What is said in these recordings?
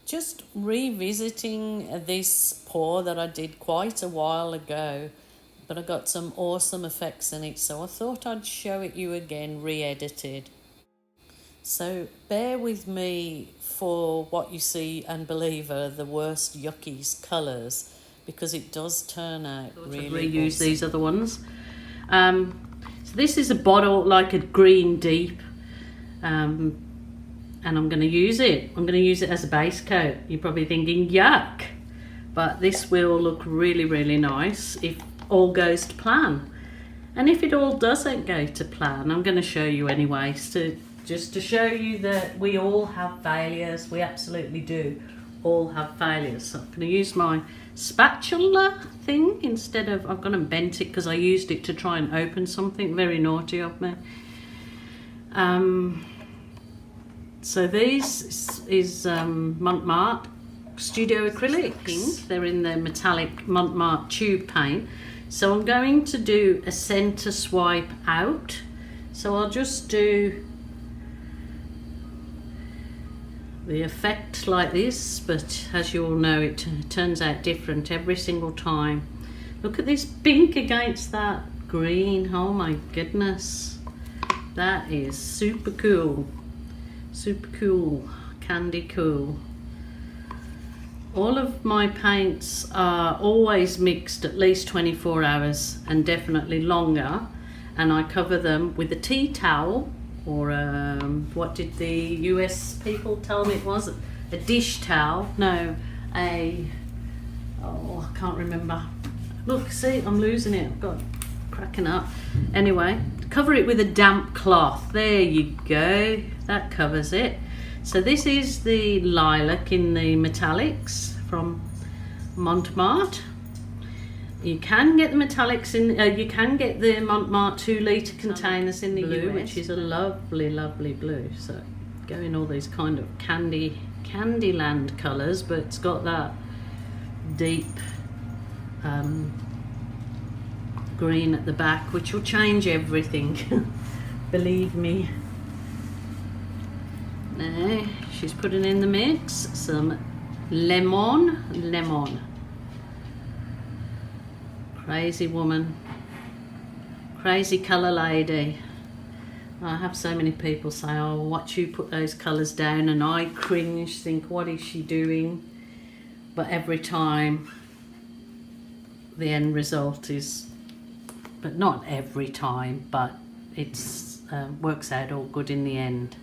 just revisiting this pour that I did quite a while ago, but I got some awesome effects in it, so I thought I'd show it you again, re-edited. So bear with me for what you see and believe are the worst yuckies colours, because it does turn out really reuse awesome. these other ones. So this is a bottle like a green deep, and I'm going to use it. I'm going to use it as a base coat. You're probably thinking yuck, but this will look really, really nice if all goes to plan. And if it all doesn't go to plan, I'm going to show you anyway, just to show you that we all have failures. We absolutely do all have failures. So I'm going to use my spatula thing instead of, I'm going to bend it because I used it to try and open something. Very naughty of me. So this is Montmartre Studio Acrylics. They're in the metallic Montmartre tube paint. So I'm going to do a center swipe out. So I'll just do the effect like this, but as you all know, it turns out different every single time. Look at this pink against that green. Oh my goodness, that is super cool. Super cool, candy cool. All of my paints are always mixed at least 24 hours and definitely longer, and I cover them with a tea towel or what did the US people tell me it was? A dish towel? No, I can't remember. Look, see, I'm losing it. I've got cracking up. Anyway, cover it with a damp cloth. There you go. That covers it. So this is the lilac in the metallics from Montmartre. You can get the metallics in, you can get the Montmartre 2 litre containers in the blue, which is a lovely, lovely blue. So go in all these kind of Candyland colours, but it's got that deep green at the back, which will change everything. Believe me. Now she's putting in the mix some lemon. Crazy woman, crazy colour lady. I have so many people say, oh, watch you put those colours down, and I cringe, think what is she doing? But every time the end result is, but not every time, but it's works out all good in the end.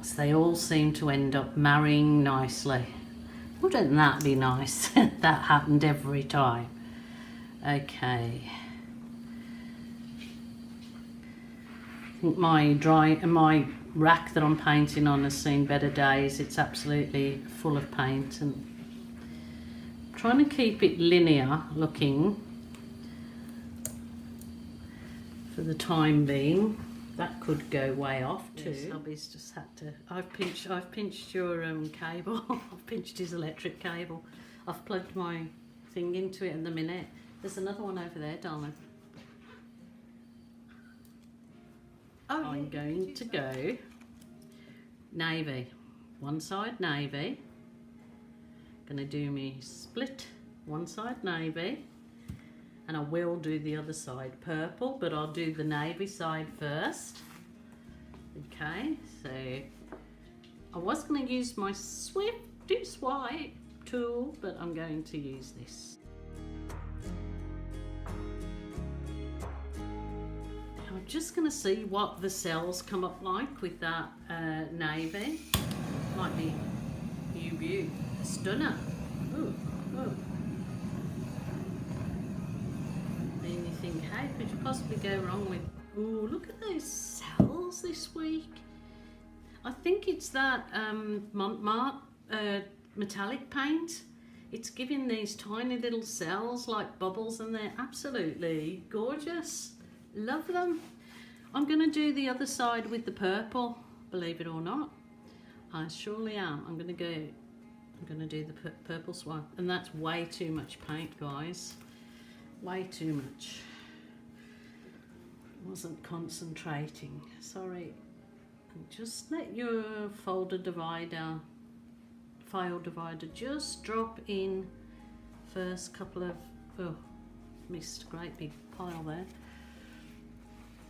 So they all seem to end up marrying nicely. Wouldn't that be nice? That happened every time. Okay. I think my rack that I'm painting on has seen better days. It's absolutely full of paint, and I'm trying to keep it linear looking for the time being. That could go way off too. Yes, hubby's just had to. I've pinched your cable. I've pinched his electric cable. I've plugged my thing into it in the minute. There's another one over there, darling. Oh, I'm going to go navy. One side navy. Gonna do me split. One side navy. And I will do the other side purple, but I'll do the navy side first. Okay, so I was going to use my Swifty Swipe tool, but I'm going to use this. I'm just going to see what the cells come up like with that navy. Might be a stunner. Ooh, ooh. Think, how could you possibly go wrong with, ooh, look at those cells this week. I think it's that Montmartre metallic paint. It's giving these tiny little cells like bubbles, and they're absolutely gorgeous. Love them. I'm going to do the other side with the purple, believe it or not. I surely am. I'm going to do the purple swipe, and that's way too much paint, guys. Way too much. Wasn't concentrating. Sorry. Just let your folder divider file divider, just drop in first couple of, oh, missed a great big pile there.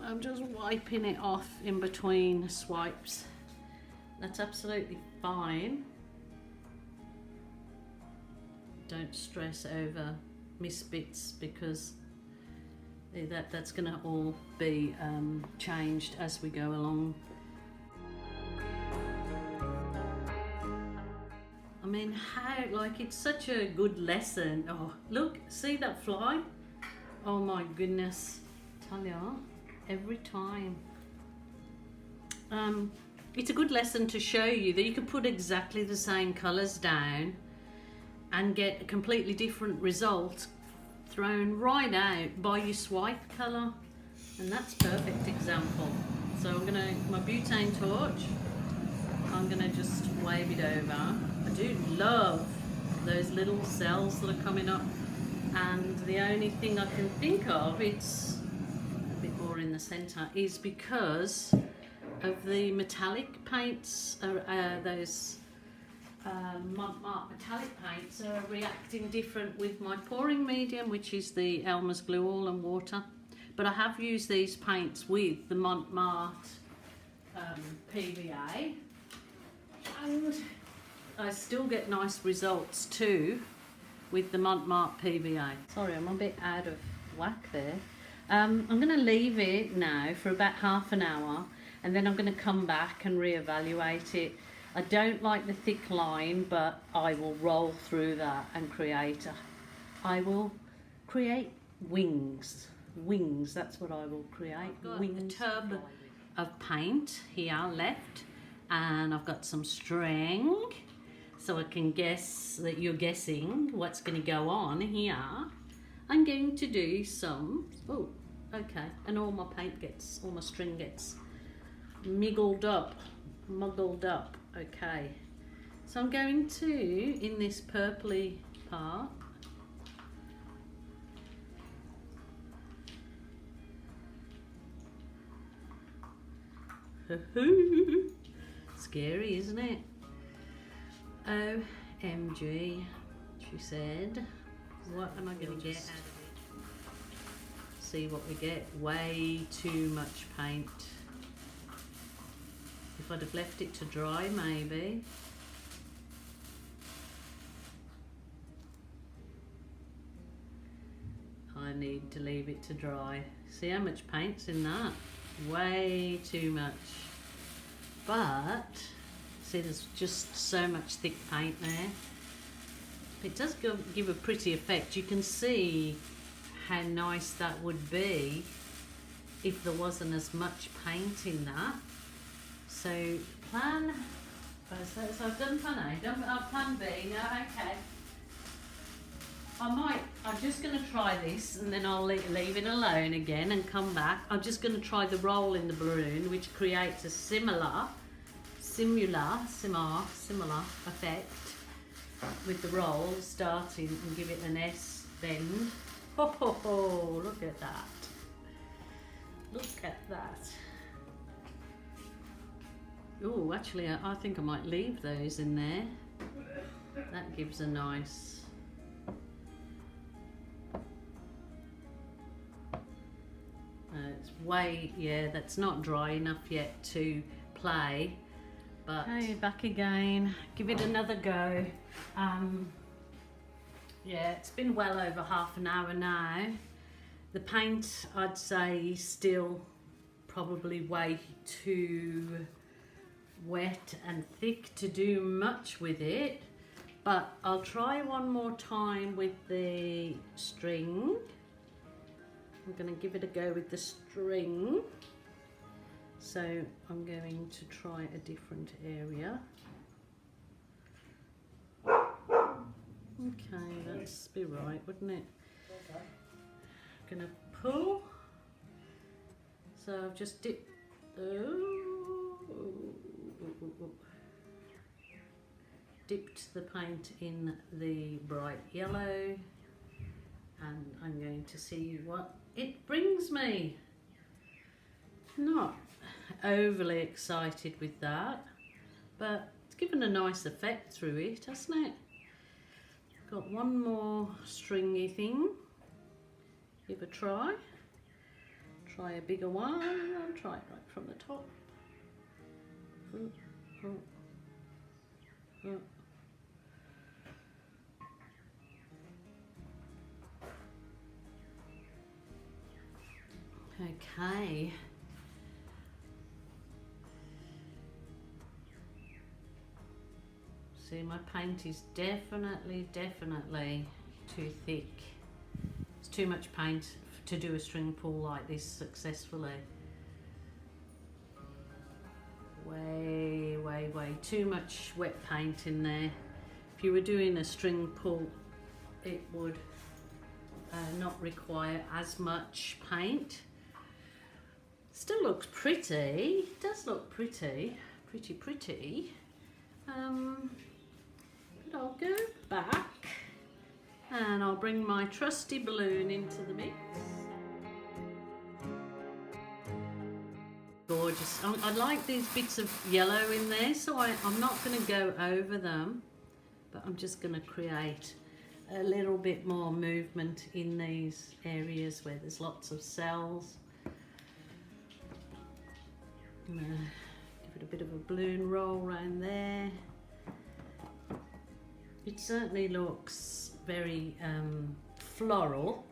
I'm just wiping it off in between swipes. That's absolutely fine. Don't stress over missed bits, because that's going to all be changed as we go along. I mean, how, like, it's such a good lesson. Oh, look, see that fly? Oh my goodness. Tell you, every time. It's a good lesson to show you that you can put exactly the same colours down and get a completely different result thrown right out by your swipe colour. And that's a perfect example. So I'm gonna, my butane torch, I'm gonna just wave it over. I do love those little cells that are coming up, and the only thing I can think of, it's a bit more in the centre, is because of the metallic paints, those Montmartre metallic paints are reacting different with my pouring medium, which is the Elmer's glue oil and water. But I have used these paints with the Montmartre PVA, and I still get nice results too with the Montmartre PVA. Sorry, I'm a bit out of whack there. I'm going to leave it now for about half an hour, and then I'm going to come back and reevaluate it. I don't like the thick line, but I will roll through that and I will create wings. Wings, that's what I will create. I've got a tub of paint here left, and I've got some string, so I can guess that you're guessing what's going to go on here. I'm going to do some, oh, okay, and all my string gets muggled up. Okay, so I'm going to, in this purpley part, scary, isn't it? OMG, she said. What am I going to get out of it? See what we get. Way too much paint. If I'd have left it to dry, maybe. I need to leave it to dry. See how much paint's in that? Way too much. But, see, there's just so much thick paint there. It does give a pretty effect. You can see how nice that would be if there wasn't as much paint in that. So so I've done plan A, done plan B, now okay. I'm just going to try this, and then I'll leave it alone again and come back. I'm just going to try the roll in the balloon, which creates a similar effect with the roll starting, and give it an S bend. Oh, look at that. Look at that. Oh, actually, I think I might leave those in there. That gives a nice... it's way, yeah, that's not dry enough yet to play. But hey, back again. Give it another go. Yeah, it's been well over half an hour now. The paint, I'd say, is still probably way too wet and thick to do much with it, but I'll try one more time with the string. I'm going to give it a go with the string, so I'm going to try a different area. Okay, that's be right, wouldn't it? I'm going to pull, so I've just dipped, dipped the paint in the bright yellow, and I'm going to see what it brings me. Not overly excited with that, but It's given a nice effect through it, hasn't it? Got one more stringy thing. Give a try. Try a bigger one. I'll try it right from the top. Okay. See, my paint is definitely too thick. It's too much paint to do a string pull like this successfully. Way too much wet paint in there. If you were doing a string pull, it would not require as much paint. Still looks pretty. It does look pretty. But I'll go back and I'll bring my trusty balloon into the mix. Gorgeous. I like these bits of yellow in there, so I'm not going to go over them, but I'm just going to create a little bit more movement in these areas where there's lots of cells. I'm going to give it a bit of a balloon roll around there. It certainly looks very floral,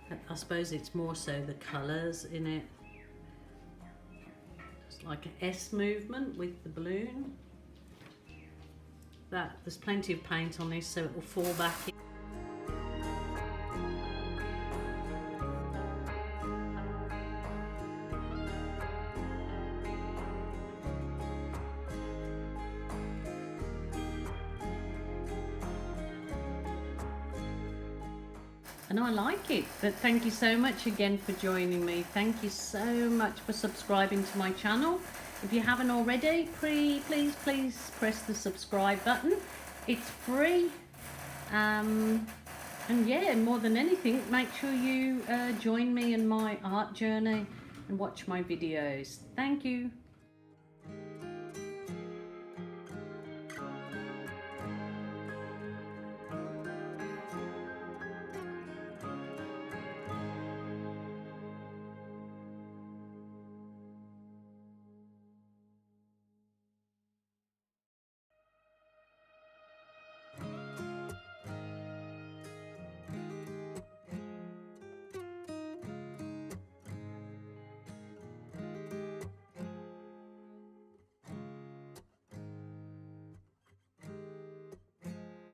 but I suppose it's more so the colours in it. Just like an S movement with the balloon. There's plenty of paint on this, so it will fall back in. And I like it. But thank you so much again for joining me. Thank you so much for subscribing to my channel. If you haven't already, please press the subscribe button. It's free. And yeah, more than anything, make sure you join me in my art journey and watch my videos. Thank you.